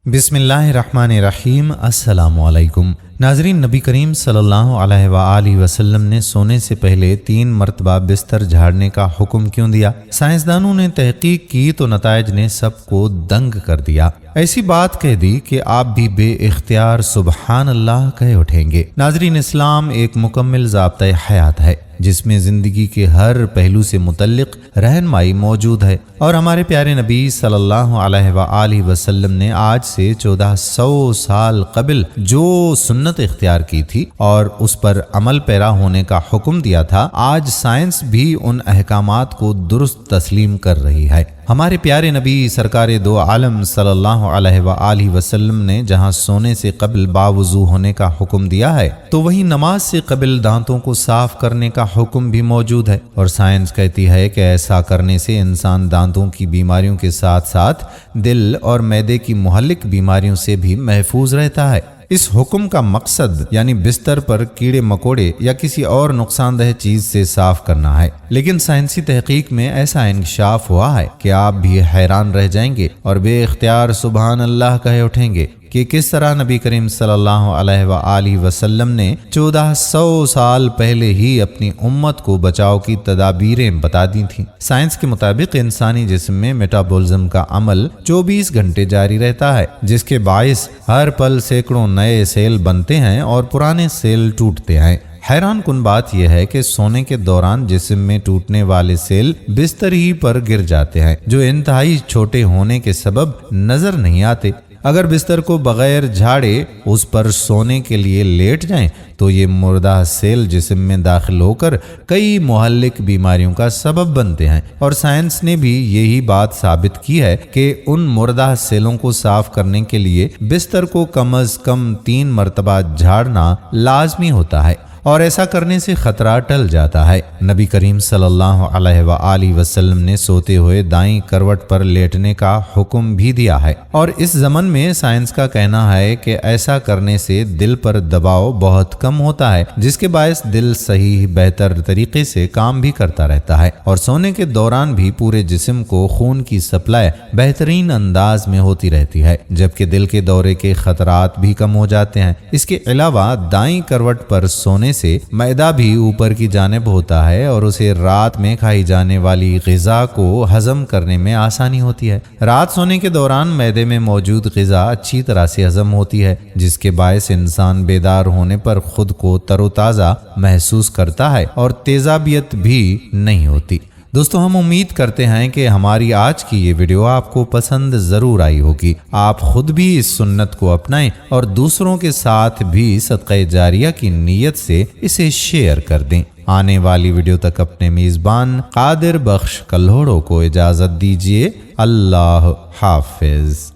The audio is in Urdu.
بسم اللہ الرحمن الرحیم۔ السلام علیکم ناظرین، نبی کریم صلی اللہ علیہ وآلہ وسلم نے سونے سے پہلے 3 مرتبہ بستر جھاڑنے کا حکم کیوں دیا؟ سائنسدانوں نے تحقیق کی تو نتائج نے سب کو دنگ کر دیا۔ ایسی بات کہہ دی کہ آپ بھی بے اختیار سبحان اللہ کہہ اٹھیں گے۔ ناظرین، اسلام ایک مکمل ضابطۂ حیات ہے جس میں زندگی کے ہر پہلو سے متعلق رہنمائی موجود ہے، اور ہمارے پیارے نبی صلی اللہ علیہ وآلہ وسلم نے آج سے 1400 سال قبل جو سنت اختیار کی تھی اور اس پر عمل پیرا ہونے کا حکم دیا تھا، آج سائنس بھی ان احکامات کو درست تسلیم کر رہی ہے۔ ہمارے پیارے نبی سرکار دو عالم صلی اللہ علیہ وآلہ وسلم نے جہاں سونے سے قبل باوضو ہونے کا حکم دیا ہے، تو وہیں نماز سے قبل دانتوں کو صاف کرنے کا حکم بھی موجود ہے، اور سائنس کہتی ہے کہ ایسا کرنے سے انسان دانتوں کی بیماریوں کے ساتھ ساتھ دل اور معدے کی مہلک بیماریوں سے بھی محفوظ رہتا ہے۔ اس حکم کا مقصد یعنی بستر پر کیڑے مکوڑے یا کسی اور نقصان دہ چیز سے صاف کرنا ہے، لیکن سائنسی تحقیق میں ایسا انکشاف ہوا ہے کہ آپ بھی حیران رہ جائیں گے اور بے اختیار سبحان اللہ کہہ اٹھیں گے کہ کس طرح نبی کریم صلی اللہ علیہ وآلہ وسلم نے 1400 سال پہلے ہی اپنی امت کو بچاؤ کی تدابیریں بتا دی تھیں۔ سائنس کے مطابق انسانی جسم میں میٹابولزم کا عمل 24 گھنٹے جاری رہتا ہے، جس کے باعث ہر پل سینکڑوں نئے سیل بنتے ہیں اور پرانے سیل ٹوٹتے ہیں۔ حیران کن بات یہ ہے کہ سونے کے دوران جسم میں ٹوٹنے والے سیل بستر ہی پر گر جاتے ہیں، جو انتہائی چھوٹے ہونے کے سبب نظر نہیں آتے۔ اگر بستر کو بغیر جھاڑے اس پر سونے کے لیے لیٹ جائیں تو یہ مردہ سیل جسم میں داخل ہو کر کئی مہلک بیماریوں کا سبب بنتے ہیں، اور سائنس نے بھی یہی بات ثابت کی ہے کہ ان مردہ سیلوں کو صاف کرنے کے لیے بستر کو کم از کم 3 مرتبہ جھاڑنا لازمی ہوتا ہے، اور ایسا کرنے سے خطرہ ٹل جاتا ہے۔ نبی کریم صلی اللہ علیہ وآلہ وسلم نے سوتے ہوئے دائیں کروٹ پر لیٹنے کا حکم بھی دیا ہے، اور اس ضمن میں سائنس کا کہنا ہے کہ ایسا کرنے سے دل پر دباؤ بہت کم ہوتا ہے، جس کے باعث دل صحیح بہتر طریقے سے کام بھی کرتا رہتا ہے، اور سونے کے دوران بھی پورے جسم کو خون کی سپلائی بہترین انداز میں ہوتی رہتی ہے، جبکہ دل کے دورے کے خطرات بھی کم ہو جاتے ہیں۔ اس کے علاوہ دائیں کروٹ پر سونے سے معدہ بھی اوپر کی جانب ہوتا ہے، اور اسے رات میں کھائی جانے والی غذا کو ہضم کرنے میں آسانی ہوتی ہے۔ رات سونے کے دوران معدے میں موجود غذا اچھی طرح سے ہضم ہوتی ہے، جس کے باعث انسان بیدار ہونے پر خود کو تر و تازہ محسوس کرتا ہے اور تیزابیت بھی نہیں ہوتی۔ دوستو، ہم امید کرتے ہیں کہ ہماری آج کی یہ ویڈیو آپ کو پسند ضرور آئی ہوگی۔ آپ خود بھی اس سنت کو اپنائیں اور دوسروں کے ساتھ بھی صدقہ جاریہ کی نیت سے اسے شیئر کر دیں۔ آنے والی ویڈیو تک اپنے میزبان قادر بخش کلہوڑو کو اجازت دیجیے۔ اللہ حافظ۔